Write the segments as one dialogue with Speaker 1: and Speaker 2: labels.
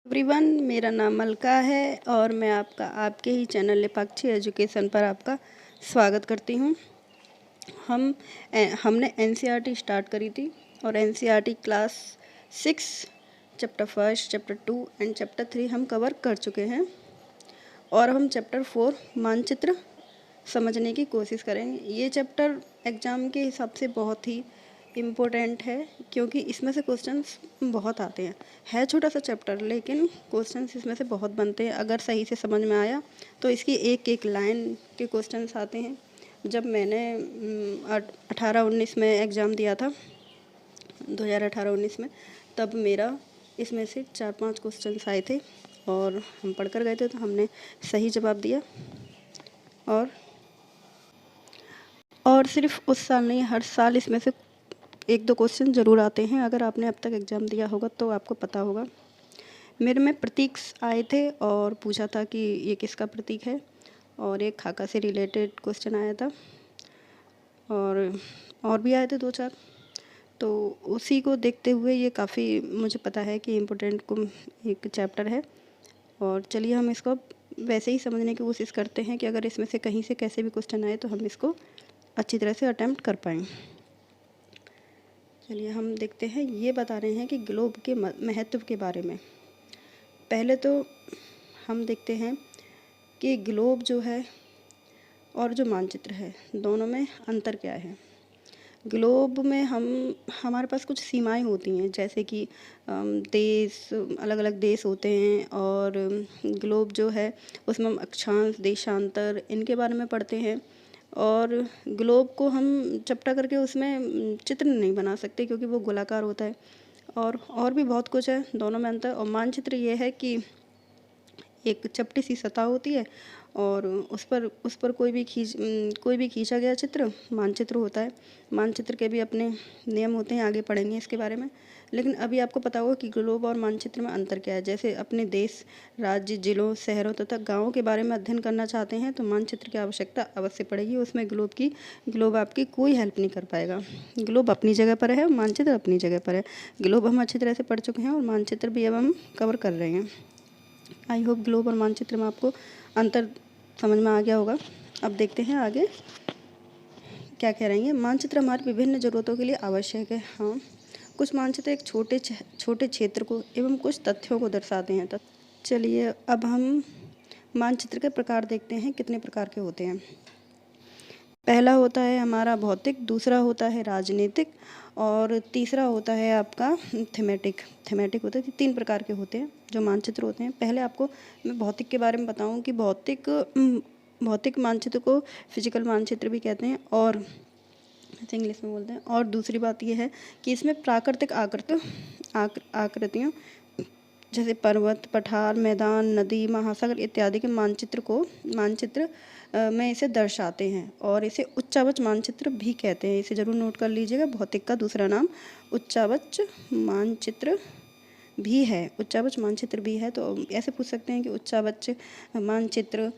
Speaker 1: Everyone, मेरा नाम मलका है और मैं आपके ही चैनल लेपाक्षी एजुकेशन पर आपका स्वागत करती हूँ। हमने एनसीईआरटी स्टार्ट करी थी और NCERT class 6 chapter 1, chapter 2 and chapter 3 हम कवर कर चुके हैं और हम चैप्टर 4 मानचित्र समझने की कोशिश करेंगे। ये चैप्टर एग्ज़ाम के हिसाब से बहुत ही इम्पोर्टेंट है क्योंकि इसमें से क्वेश्चंस बहुत आते हैं। है छोटा सा चैप्टर लेकिन क्वेश्चंस इसमें से बहुत बनते हैं। अगर सही से समझ में आया तो इसकी एक एक लाइन के क्वेश्चंस आते हैं। जब मैंने 18-19 में एग्ज़ाम दिया था, 2018-19 में, तब मेरा इसमें से 4-5 क्वेश्चंस आए थे और हम पढ़ कर गए थे, तो हमने सही जवाब दिया। और सिर्फ उस साल नहीं, हर साल इसमें से 1-2 क्वेश्चन ज़रूर आते हैं। अगर आपने अब तक एग्ज़ाम दिया होगा तो आपको पता होगा। मेरे में प्रतीक आए थे और पूछा था कि ये किसका प्रतीक है, और एक खाका से रिलेटेड क्वेश्चन आया था और भी आए थे 2-4। तो उसी को देखते हुए ये काफ़ी मुझे पता है कि इम्पोर्टेंट एक चैप्टर है। और चलिए हम इसको वैसे ही समझने की कोशिश करते हैं कि अगर इसमें से कहीं से कैसे भी क्वेश्चन आए तो हम इसको अच्छी तरह से अटेम्प्ट कर पाएँ। चलिए हम देखते हैं। ये बता रहे हैं कि ग्लोब के महत्व के बारे में। पहले तो हम देखते हैं कि ग्लोब जो है और जो मानचित्र है, दोनों में अंतर क्या है। ग्लोब में हमारे पास कुछ सीमाएं होती हैं, जैसे कि देश, अलग अलग देश होते हैं, और ग्लोब जो है उसमें हम अक्षांश, देशांतर, इनके बारे में पढ़ते हैं। और ग्लोब को हम चपटा करके उसमें चित्र नहीं बना सकते क्योंकि वो गोलाकार होता है। और भी बहुत कुछ है, दोनों में अंतर। और मानचित्र ये है कि एक चपटी सी सतह होती है और उस पर कोई भी खींचा गया चित्र मानचित्र होता है। मानचित्र के भी अपने नियम होते हैं, आगे पढ़ेंगे इसके बारे में। लेकिन अभी आपको पता होगा कि ग्लोब और मानचित्र में अंतर क्या है। जैसे अपने देश, राज्य, जिलों, शहरों तथा गाँवों के बारे में अध्ययन करना चाहते हैं तो मानचित्र की आवश्यकता अवश्य पड़ेगी। उसमें ग्लोब आपकी कोई हेल्प नहीं कर पाएगा। ग्लोब अपनी जगह पर है, मानचित्र अपनी जगह पर है। ग्लोब हम अच्छी तरह से पढ़ चुके हैं और मानचित्र भी अब हम कवर कर रहे हैं। आई होप ग्लोब और मानचित्र में आपको अंतर समझ में आ गया होगा। अब देखते हैं आगे क्या कह रही हैं। मानचित्र हमारी विभिन्न ज़रूरतों के लिए आवश्यक है। हाँ, कुछ मानचित्र एक छोटे क्षेत्र को एवं कुछ तथ्यों को दर्शाते हैं। तो चलिए अब हम मानचित्र के प्रकार देखते हैं, कितने प्रकार के होते हैं। पहला होता है हमारा भौतिक, दूसरा होता है राजनीतिक और तीसरा होता है आपका थीमेटिक होता है। 3 प्रकार के होते हैं जो मानचित्र होते हैं। पहले आपको मैं भौतिक के बारे में बताऊं कि भौतिक मानचित्र को फिजिकल मानचित्र भी कहते हैं और इंग्लिश में बोलते हैं। और दूसरी बात यह है कि इसमें प्राकृतिक आकृतियों जैसे पर्वत, पठार, मैदान, नदी, महासागर इत्यादि के मानचित्र में इसे दर्शाते हैं और इसे उच्चावच मानचित्र भी कहते हैं। इसे ज़रूर नोट कर लीजिएगा। भौतिक का दूसरा नाम उच्चावच मानचित्र भी है। उच्चावच मानचित्र भी है। तो ऐसे पूछ सकते हैं कि उच्चावच मानचित्र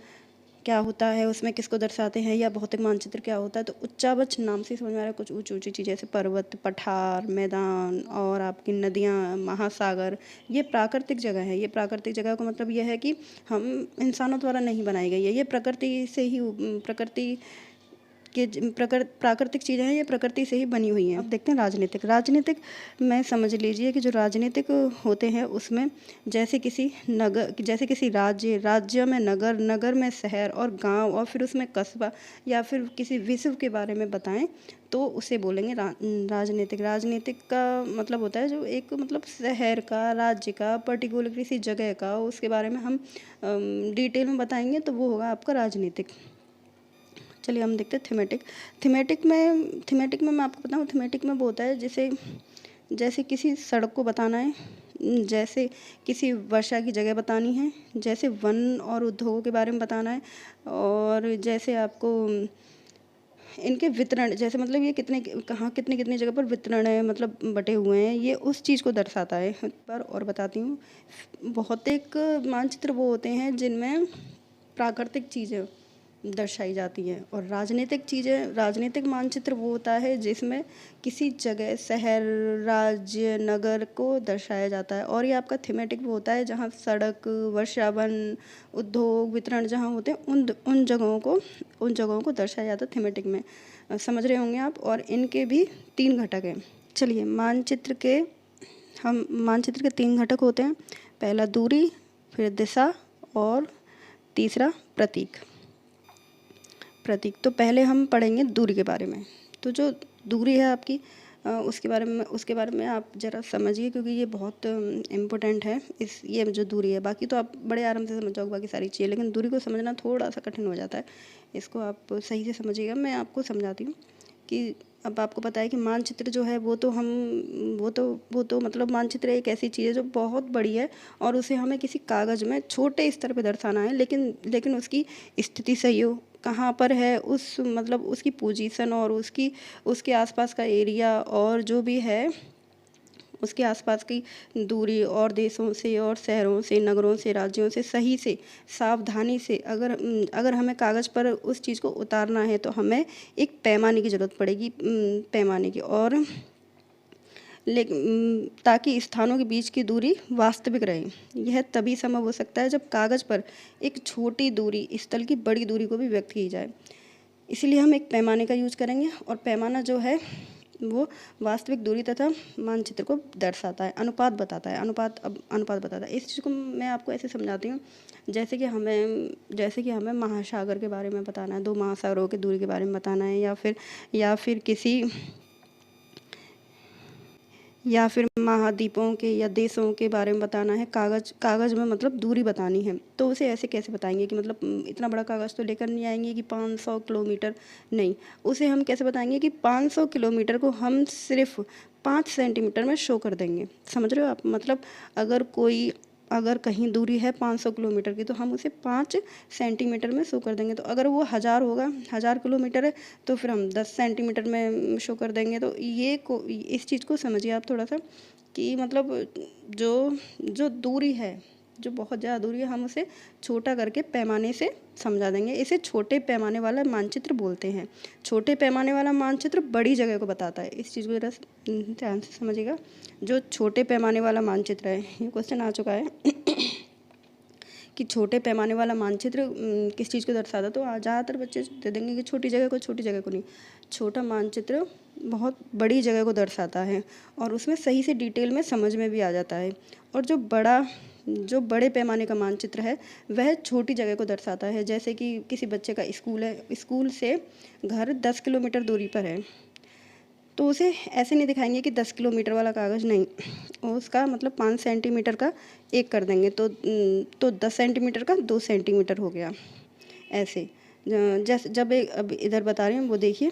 Speaker 1: क्या होता है, उसमें किसको दर्शाते हैं, या भौतिक मानचित्र क्या होता है। तो उच्चावच नाम से समझ में आ रहा है कुछ ऊंची ऊंची चीज़ें, जैसे पर्वत, पठार, मैदान और आपकी नदियाँ, महासागर, ये प्राकृतिक जगह है। ये प्राकृतिक जगह का मतलब यह है कि हम इंसानों द्वारा नहीं बनाई गई है। ये प्राकृतिक चीज़ें हैं, ये प्रकृति से ही बनी हुई हैं। अब देखते हैं राजनीतिक में समझ लीजिए कि जो राजनीतिक होते हैं उसमें जैसे किसी राज्य में नगर में शहर और गांव, और फिर उसमें कस्बा या फिर किसी विश्व के बारे में बताएं तो उसे बोलेंगे राजनीतिक का मतलब होता है जो एक मतलब शहर का, राज्य का, पर्टिकुलर किसी जगह का, उसके बारे में हम डिटेल में बताएंगे तो वो होगा आपका राजनीतिक। चलिए हम देखते हैं थीमेटिक में मैं आपको बताऊँ, थीमेटिक में वो होता है जैसे किसी सड़क को बताना है, जैसे किसी वर्षा की जगह बतानी है, जैसे वन और उद्योगों के बारे में बताना है, और जैसे आपको इनके वितरण, जैसे मतलब ये कितनी जगह पर वितरण है, मतलब बटे हुए हैं, ये उस चीज़ को दर्शाता है। पर और बताती हूँ, भौतिक मानचित्र वो होते हैं जिनमें प्राकृतिक चीज़ें दर्शाई जाती हैं। और राजनीतिक चीज़ें, राजनीतिक मानचित्र वो होता है जिसमें किसी जगह, शहर, राज्य, नगर को दर्शाया जाता है। और ये आपका थीमेटिक वो होता है जहाँ सड़क, वर्षा, वन, उद्योग, वितरण जहाँ होते हैं उन जगहों को दर्शाया जाता है थीमेटिक में। समझ रहे होंगे आप। और इनके भी 3 घटक हैं। चलिए, मानचित्र के 3 घटक होते हैं। पहला दूरी, फिर दिशा और तीसरा प्रतीक। तो पहले हम पढ़ेंगे दूरी के बारे में। तो जो दूरी है आपकी, उसके बारे में आप ज़रा समझिए, क्योंकि ये बहुत इम्पोर्टेंट है। ये जो दूरी है, बाकी तो आप बड़े आराम से समझ जाओगे बाकी सारी चीज़ें, लेकिन दूरी को समझना थोड़ा सा कठिन हो जाता है। इसको आप सही से समझिएगा। मैं आपको समझाती हूँ कि अब आपको पता है कि मानचित्र जो है वो तो मतलब मानचित्र एक ऐसी चीज़ है जो बहुत बड़ी है, और उसे हमें किसी कागज़ में छोटे स्तर पे दर्शाना है। लेकिन उसकी स्थिति सही हो, कहाँ पर है, मतलब उसकी पोजीशन, और उसके आसपास का एरिया, और जो भी है उसके आसपास की दूरी, और देशों से और शहरों से, नगरों से, राज्यों से सही से, सावधानी से अगर हमें कागज़ पर उस चीज़ को उतारना है तो हमें एक पैमाने की ज़रूरत पड़ेगी, पैमाने की। और ताकि स्थानों के बीच की दूरी वास्तविक रहे। यह तभी संभव हो सकता है जब कागज़ पर एक छोटी दूरी स्थल की बड़ी दूरी को भी व्यक्त की जाए। इसीलिए हम एक पैमाने का यूज करेंगे, और पैमाना जो है वो वास्तविक दूरी तथा मानचित्र को दर्शाता है, अनुपात बताता है। अनुपात बताता है। इस चीज़ को मैं आपको ऐसे समझाती हूँ, जैसे कि हमें महासागर के बारे में बताना है, 2 महासागरों की दूरी के बारे में बताना है, या फिर महाद्वीपों के या देशों के बारे में बताना है। कागज़ में मतलब दूरी बतानी है, तो उसे ऐसे कैसे बताएंगे कि मतलब इतना बड़ा कागज़ तो लेकर नहीं आएंगे कि 500 किलोमीटर, नहीं। उसे हम कैसे बताएंगे कि 500 किलोमीटर को हम सिर्फ 5 सेंटीमीटर में शो कर देंगे। समझ रहे हो आप। मतलब अगर कहीं दूरी है 500 किलोमीटर की, तो हम उसे 5 सेंटीमीटर में शो कर देंगे। तो अगर वो 1000 किलोमीटर है, तो फिर हम 10 सेंटीमीटर में शो कर देंगे। तो इस चीज़ को समझिए आप थोड़ा सा, कि मतलब जो दूरी है, जो बहुत ज़्यादा दूरी है, हम उसे छोटा करके पैमाने से समझा देंगे। इसे छोटे पैमाने वाला मानचित्र बोलते हैं। छोटे पैमाने वाला मानचित्र बड़ी जगह को बताता है। इस चीज़ को ज़रा ध्यान से समझिएगा। जो छोटे पैमाने वाला मानचित्र है, ये क्वेश्चन आ चुका है कि छोटे पैमाने वाला मानचित्र किस चीज़ को दर्शाता है। तो ज़्यादातर बच्चे दे देंगे कि छोटी जगह को नहीं। छोटा मानचित्र बहुत बड़ी जगह को दर्शाता है, और उसमें सही से डिटेल में समझ में भी आ जाता है। और जो बड़े पैमाने का मानचित्र है वह छोटी जगह को दर्शाता है। जैसे कि किसी बच्चे का स्कूल है, स्कूल से घर 10 किलोमीटर दूरी पर है, तो उसे ऐसे नहीं दिखाएंगे कि 10 किलोमीटर वाला कागज़, नहीं, उसका मतलब 5 सेंटीमीटर का एक कर देंगे, तो 10 सेंटीमीटर का 2 सेंटीमीटर हो गया। ऐसे जैसे अब इधर बता रहे हैं वो देखिए।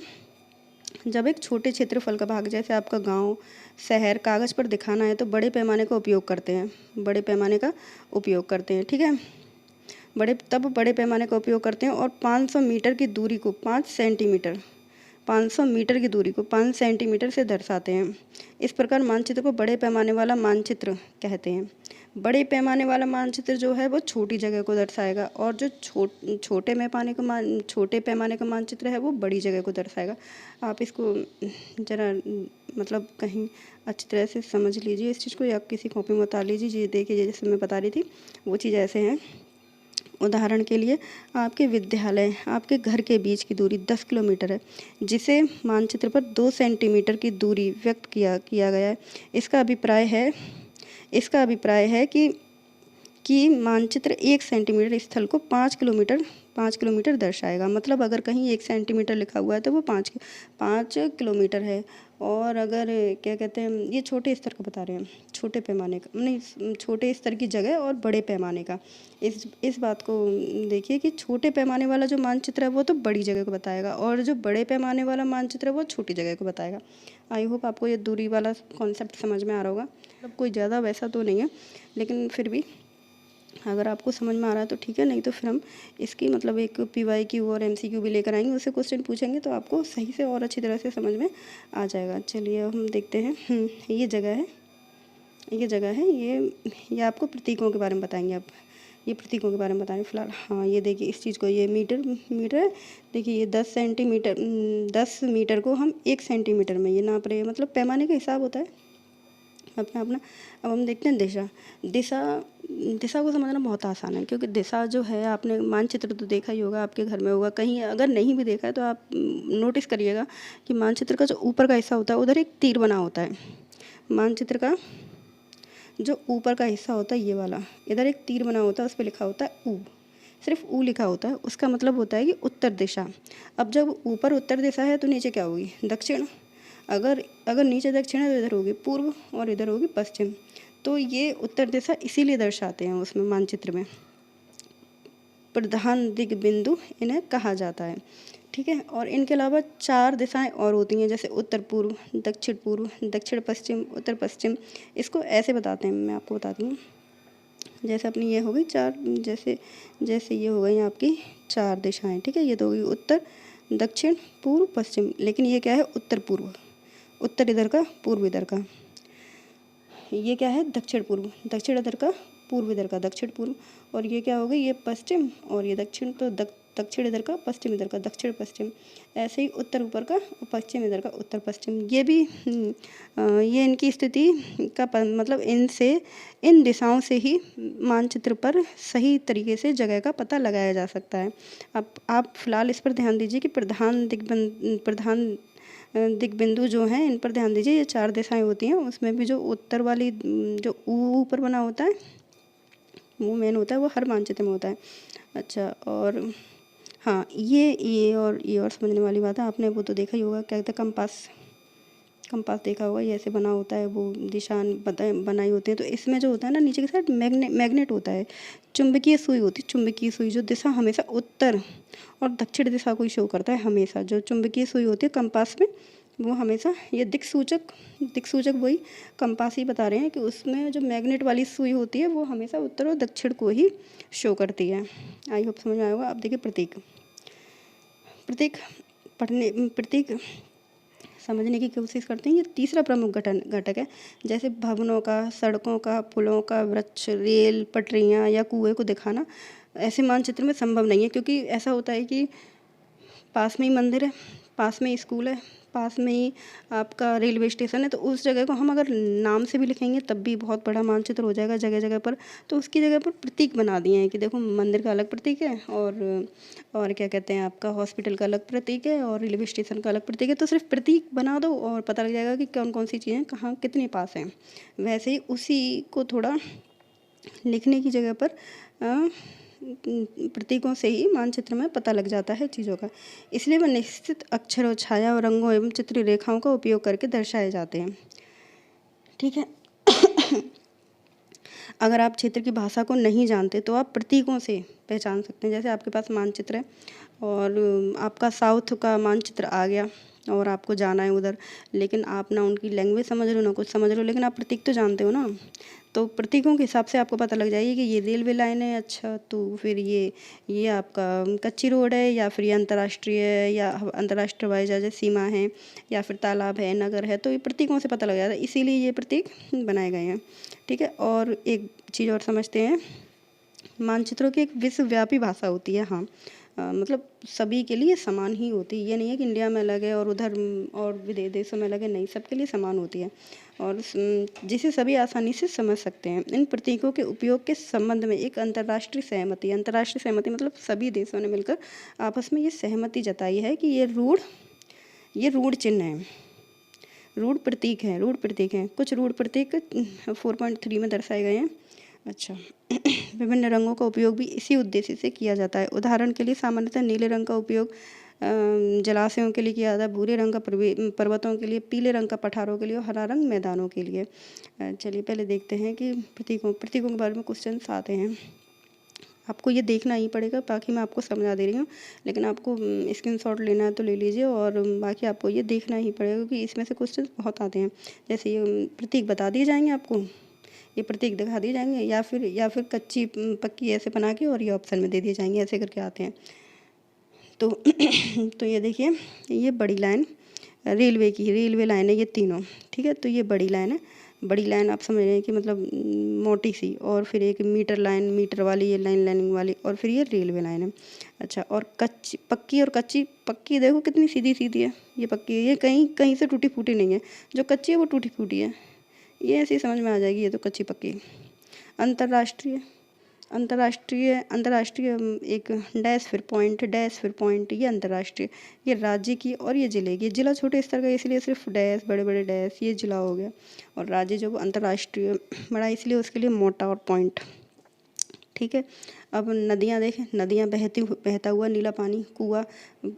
Speaker 1: जब एक छोटे क्षेत्रफल का भाग, जैसे आपका गांव, शहर, कागज़ पर दिखाना है तो बड़े पैमाने का उपयोग करते हैं। ठीक है, बड़े पैमाने का उपयोग करते हैं। और 500 मीटर की दूरी को 500 मीटर की दूरी को 5 सेंटीमीटर से दर्शाते हैं। इस प्रकार मानचित्र को बड़े पैमाने वाला मानचित्र कहते हैं। बड़े पैमाने वाला मानचित्र जो है वो छोटी जगह को दर्शाएगा, और जो छोटे पैमाने का मानचित्र है वो बड़ी जगह को दर्शाएगा। आप इसको ज़रा मतलब कहीं अच्छी तरह से समझ लीजिए इस चीज़ को, या किसी कॉपी में उतार लीजिए। देखिए, जैसे मैं बता रही थी वो चीज़ ऐसे हैं। उदाहरण के लिए, आपके विद्यालय, आपके घर के बीच की दूरी 10 किलोमीटर है, जिसे मानचित्र पर 2 सेंटीमीटर की दूरी व्यक्त किया गया है। इसका अभिप्राय है कि मानचित्र 1 सेंटीमीटर स्थल को 5 किलोमीटर दर्शाएगा। मतलब अगर कहीं 1 सेंटीमीटर लिखा हुआ है तो वो 5 किलोमीटर है। और अगर क्या कहते हैं, ये छोटे स्तर का बता रहे हैं, छोटे पैमाने का नहीं, छोटे स्तर की जगह और बड़े पैमाने का। इस बात को देखिए कि छोटे पैमाने वाला जो मानचित्र है वो तो बड़ी जगह को बताएगा, और जो बड़े पैमाने वाला मानचित्र है वो छोटी जगह को बताएगा। आई होप आपको ये दूरी वाला कॉन्सेप्ट समझ में आ रहा होगा। मतलब कोई ज़्यादा वैसा तो नहीं है, लेकिन फिर भी अगर आपको समझ में आ रहा है तो ठीक है, नहीं तो फिर हम इसकी मतलब एक PYQ और MCQ भी लेकर आएंगे, उससे क्वेश्चन पूछेंगे तो आपको सही से और अच्छी तरह से समझ में आ जाएगा। चलिए अब हम देखते हैं। ये जगह है, ये आपको प्रतीकों के बारे में बताएंगे अब। ये प्रतीकों के बारे में बता रहे हैं फिलहाल। हाँ ये देखिए इस चीज़ को, ये मीटर मीटर है, देखिए ये 10 सेंटीमीटर 10 मीटर को हम 1 सेंटीमीटर में ये नाप रहे हैं, मतलब पैमाने का हिसाब होता है अपना अपना। अब हम देखते हैं दिशा। दिशा दिशा को समझना बहुत आसान है, क्योंकि दिशा जो है, आपने मानचित्र तो देखा ही होगा, आपके घर में होगा, कहीं अगर नहीं भी देखा है तो आप नोटिस करिएगा कि मानचित्र का जो ऊपर का हिस्सा होता है उधर एक तीर बना होता है। मानचित्र का जो ऊपर का हिस्सा होता है ये वाला, इधर एक तीर बना होता है, उस पर लिखा होता है ऊ, सिर्फ ऊ लिखा होता है। उसका मतलब होता है कि उत्तर दिशा। अब जब ऊपर उत्तर दिशा है तो नीचे क्या होगी, दक्षिण। अगर अगर नीचे दक्षिण है तो इधर होगी पूर्व और इधर होगी पश्चिम। तो ये उत्तर दिशा इसीलिए दर्शाते हैं उसमें मानचित्र में। प्रधान दिग्बिंदु इन्हें कहा जाता है, ठीक है। और इनके अलावा 4 दिशाएं और होती हैं, जैसे उत्तर पूर्व, दक्षिण पश्चिम, उत्तर पश्चिम। इसको ऐसे बताते हैं, मैं आपको बताती हूँ। जैसे अपनी ये हो गई 4, जैसे ये हो गई आपकी 4 दिशाएं, ठीक है। ये तो हो गई उत्तर, दक्षिण, पूर्व, पश्चिम। लेकिन ये क्या है, उत्तर पूर्व, उत्तर इधर का, पूर्व इधर का। ये क्या है, दक्षिण पूर्व, दक्षिण इधर का, पूर्व इधर का, दक्षिण पूर्व। और ये क्या हो गई, ये पश्चिम और ये दक्षिण, तो दक्षिण इधर का, पश्चिम इधर का, दक्षिण पश्चिम। ऐसे ही उत्तर ऊपर का और पश्चिम इधर का, उत्तर पश्चिम। ये भी ये इनकी स्थिति का मतलब इन दिशाओं से ही मानचित्र पर सही तरीके से जगह का पता लगाया जा सकता है। अब आप फिलहाल इस पर ध्यान दीजिए कि प्रधान दिग्बिंदु जो हैं, इन पर ध्यान दीजिए। ये 4 दिशाएं होती हैं, उसमें भी जो उत्तर वाली जो ऊपर बना होता है वो मेन होता है, वो हर मानचित्र में होता है। अच्छा, और हाँ ये और समझने वाली बात है, आपने वो तो देखा ही होगा, क्या कहते हैं, कंपास देखा होगा, ये ऐसे बना होता है, वो दिशा बनाई होती है। तो इसमें जो होता है ना, नीचे के साइड मैग्नेट होता है, चुंबकीय सुई होती है, चुंबकीय सुई, जो दिशा हमेशा उत्तर और दक्षिण दिशा को ही शो करता है हमेशा। जो चुंबकीय सुई होती है कंपास में, वो हमेशा ये दिक्सूचक वही कंपास ही बता रहे हैं कि उसमें जो मैग्नेट वाली सुई होती है वो हमेशा उत्तर और दक्षिण को ही शो करती है। आई होप समझ में आया होगा। अब देखिए प्रतीक समझने की कोशिश करते हैं। ये तीसरा प्रमुख घटक है। जैसे भवनों का, सड़कों का, पुलों का, वृक्ष, रेल, पटरियाँ या कुएं को दिखाना ऐसे मानचित्र में संभव नहीं है, क्योंकि ऐसा होता है कि पास में ही मंदिर है, पास में ही स्कूल है, पास में ही आपका रेलवे स्टेशन है, तो उस जगह को हम अगर नाम से भी लिखेंगे तब भी बहुत बड़ा मानचित्र हो जाएगा जगह जगह पर। तो उसकी जगह पर प्रतीक बना दिए हैं कि देखो मंदिर का अलग प्रतीक है, और क्या कहते हैं, आपका हॉस्पिटल का अलग प्रतीक है, और रेलवे स्टेशन का अलग प्रतीक है। तो सिर्फ प्रतीक बना दो और पता लग जाएगा कि कौन कौन सी चीज़ें कहाँ कितने पास हैं। वैसे ही उसी को थोड़ा लिखने की जगह पर प्रतीकों से ही मानचित्र में पता लग जाता है चीज़ों का। इसलिए वह निश्चित अक्षरों, छाया और रंगों एवं चित्र रेखाओं का उपयोग करके दर्शाए जाते हैं, ठीक है। अगर आप क्षेत्र की भाषा को नहीं जानते तो आप प्रतीकों से पहचान सकते हैं। जैसे आपके पास मानचित्र है और आपका साउथ का मानचित्र आ गया और आपको जाना है उधर, लेकिन आप ना उनकी लैंग्वेज समझ रहे हो ना कुछ समझ रहे हो, लेकिन आप प्रतीक तो जानते हो ना। तो प्रतीकों के हिसाब से आपको पता लग जाएगी कि ये रेलवे लाइन है, अच्छा, तो फिर ये आपका कच्ची रोड है, या फिर ये अंतर्राष्ट्रीय है, या अंतर्राष्ट्रीय हवाई जहाज सीमा है, या फिर तालाब है, नगर है। तो ये प्रतीकों से पता लग जाता है, इसीलिए ये प्रतीक बनाए गए हैं, ठीक है। और एक चीज़ और समझते हैं, मानचित्रों की एक विश्वव्यापी भाषा होती है। हाँ, मतलब सभी के लिए समान ही होती है। ये नहीं है कि इंडिया में अलग है और उधर और विदेशों में अलग है, नहीं, सबके लिए समान होती है, और जिसे सभी आसानी से समझ सकते हैं। इन प्रतीकों के उपयोग के संबंध में एक अंतर्राष्ट्रीय सहमति मतलब सभी देशों ने मिलकर आपस में ये सहमति जताई है कि ये रूढ़ चिन्ह है, रूढ़ प्रतीक हैं। कुछ रूढ़ प्रतीक 4.3 में दर्शाए गए हैं। अच्छा, विभिन्न रंगों का उपयोग भी इसी उद्देश्य से किया जाता है। उदाहरण के लिए सामान्यतः नीले रंग का उपयोग जलाशयों के लिए किया जाता है, भूरे रंग का पर्वतों के लिए, पीले रंग का पठारों के लिए, और हरा रंग मैदानों के लिए। चलिए पहले देखते हैं कि प्रतीकों के बारे में क्वेश्चन आते हैं। आपको ये देखना ही पड़ेगा, बाकी मैं आपको समझा दे रही हूँ, लेकिन आपको स्क्रीनशॉट लेना है तो ले लीजिए, और बाकी आपको ये देखना ही पड़ेगा क्योंकि इसमें से क्वेश्चन बहुत आते हैं। जैसे ये प्रतीक बता दिए जाएंगे आपको, ये प्रतीक दिखा दिए जाएंगे, या फिर कच्ची पक्की ऐसे बना के और ये ऑप्शन में दे दिए जाएंगे, ऐसे करके आते हैं। तो तो ये देखिए, ये बड़ी लाइन रेलवे लाइन है, ये तीनों, ठीक है। तो ये बड़ी लाइन है, बड़ी लाइन आप समझ रहे हैं कि मतलब मोटी सी, और फिर एक मीटर लाइन, मीटर वाली ये लाइन, लाइनिंग वाली, और फिर ये रेलवे लाइन है। अच्छा, और कच्ची, पक्की और कच्ची। पक्की देखो कितनी सीधी सीधी है, ये पक्की है, ये कहीं कहीं से टूटी फूटी नहीं है। जो कच्ची है वो टूटी फूटी है, ये ऐसे ही समझ में आ जाएगी, ये तो कच्ची पक्की। अंतर्राष्ट्रीय, अंतर्राष्ट्रीय, अंतर्राष्ट्रीय एक डैश फिर पॉइंट, डैश फिर पॉइंट, ये अंतर्राष्ट्रीय। ये राज्य की, और ये जिले की। जिला छोटे स्तर का इसलिए सिर्फ डैश, बड़े बड़े डैश, ये जिला हो गया। और राज्य जो अंतर्राष्ट्रीय बड़ा, इसलिए उसके लिए मोटा और पॉइंट। ठीक है। अब नदियाँ देखें, नदियाँ बहता हुआ नीला पानी, कुआँ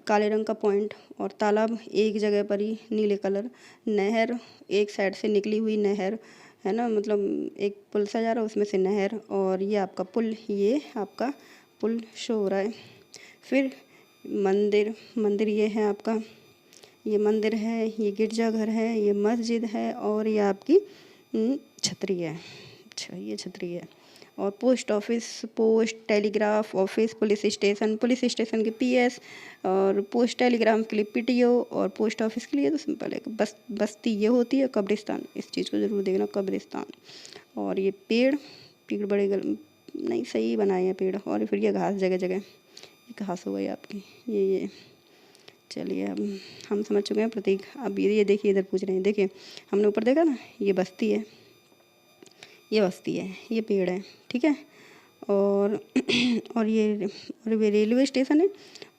Speaker 1: काले रंग का पॉइंट, और तालाब एक जगह पर ही नीले कलर, नहर एक साइड से निकली हुई नहर है ना, मतलब एक पुल सा जा रहा है उसमें से नहर, और ये आपका पुल, ये आपका पुल शो हो रहा है। फिर मंदिर, मंदिर ये है आपका, ये मंदिर है, ये गिरजाघर है, ये मस्जिद है, और ये आपकी छतरी है। अच्छा, ये छतरी है। और post office, post telegraph office, police station के पीएस, और पोस्ट टेलीग्राम के लिए पीटीओ, और पोस्ट ऑफिस के लिए तो सिंपल है, बस्ती ये होती है। कब्रिस्तान, इस चीज़ को ज़रूर देखना, कब्रिस्तान। और ये पेड़, पेड़ बड़े नहीं सही बनाए हैं पेड़। और फिर ये घास, जगह जगह ये घास हो गई आपकी, ये चलिए अब हम समझ चुके हैं प्रतीक। अब ये देखिए, इधर पूछ रहे हैं, देखिए हमने ऊपर देखा ना, ये बस्ती है, ये बस्ती है, ये पेड़ है, ठीक है। और और ये रेलवे स्टेशन है,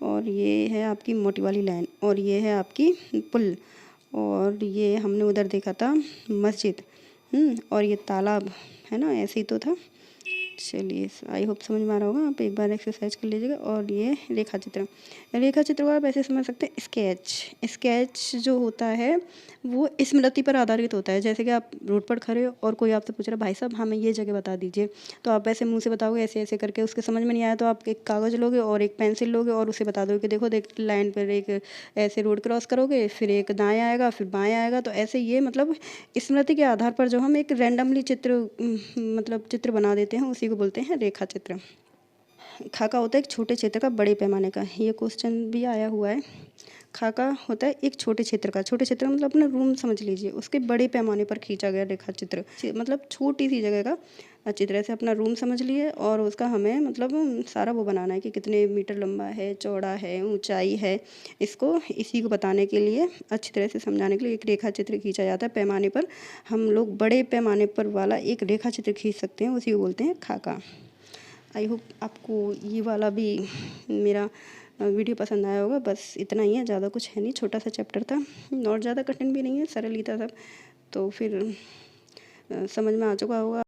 Speaker 1: और ये है आपकी मोटी वाली लाइन, और ये है आपकी पुल, और ये हमने उधर देखा था मस्जिद, और ये तालाब है ना, ऐसे ही तो था। चलिए, आई होप समझ में आ रहा होगा, आप एक बार एक्सरसाइज कर लीजिएगा। और ये रेखा चित्र, रेखा चित्र को आप ऐसे समझ सकते हैं, स्केच। स्केच जो होता है वो स्मृति पर आधारित होता है। जैसे कि आप रोड पर खड़े हो और कोई आपसे पूछ रहा है, भाई साहब हमें ये जगह बता दीजिए, तो आप ऐसे मुंह से बताओगे, ऐसे ऐसे करके। उसके समझ में नहीं आया तो आप एक कागज़ लोगे और एक पेंसिल लोगे और उसे बता दोगे कि देखो देख, लाइन पर एक ऐसे रोड क्रॉस करोगे, फिर एक दाएँ आएगा, फिर बाएँ आएगा। तो ऐसे ये मतलब स्मृति के आधार पर जो हम एक रैंडमली चित्र मतलब चित्र बना देते हैं, उसी को बोलते हैं रेखा चित्र। खाका होता है एक छोटे क्षेत्र का बड़े पैमाने का, ये क्वेश्चन भी आया हुआ है। खाका होता है एक छोटे क्षेत्र का, छोटे क्षेत्र मतलब अपना रूम समझ लीजिए, उसके बड़े पैमाने पर खींचा गया रेखा चित्र, मतलब छोटी सी जगह का अच्छी तरह से अपना रूम समझ लिए, और उसका हमें मतलब सारा वो बनाना है कि कितने मीटर लंबा है, चौड़ा है, ऊंचाई है। इसको इसी को बताने के लिए, अच्छी तरह से समझाने के लिए एक रेखा चित्र खींचा जाता है पैमाने पर। हम लोग बड़े पैमाने पर वाला एक रेखा चित्र खींच सकते हैं, उसी को बोलते हैं खाका। आई होप आपको ये वाला भी मेरा वीडियो पसंद आया होगा। बस इतना ही है, ज़्यादा कुछ है नहीं, छोटा सा चैप्टर था और ज़्यादा कठिन भी नहीं है, सरल ही था सब। तो फिर समझ में आ चुका होगा।